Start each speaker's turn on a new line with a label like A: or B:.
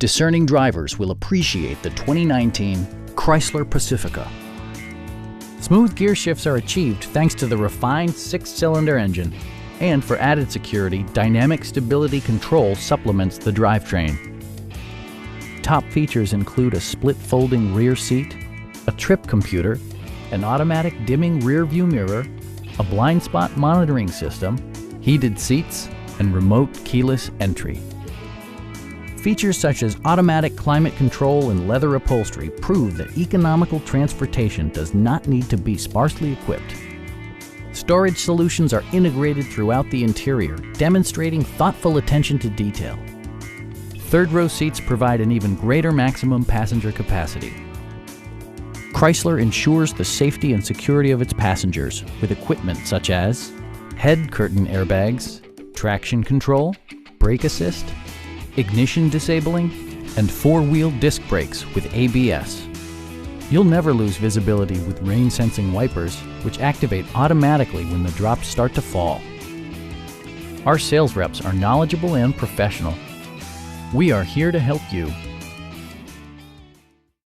A: Discerning drivers will appreciate the 2019 Chrysler Pacifica.
B: Smooth gear shifts are achieved thanks to the refined 6-cylinder engine. And for added security, dynamic stability control supplements the drivetrain. Top features include a split folding rear seat, a trip computer, an automatic dimming rear view mirror, a blind spot monitoring system, heated seats, and remote keyless entry. Features such as automatic climate control and leather upholstery prove that economical transportation does not need to be sparsely equipped. Storage solutions are integrated throughout the interior, demonstrating thoughtful attention to detail. Third-row seats provide an even greater maximum passenger capacity. Chrysler ensures the safety and security of its passengers with equipment such as head curtain airbags, traction control, brake assist, ignition disabling, and 4-wheel disc brakes with ABS. You'll never lose visibility with rain-sensing wipers, which activate automatically when the drops start to fall. Our sales reps are knowledgeable and professional. We are here to help you.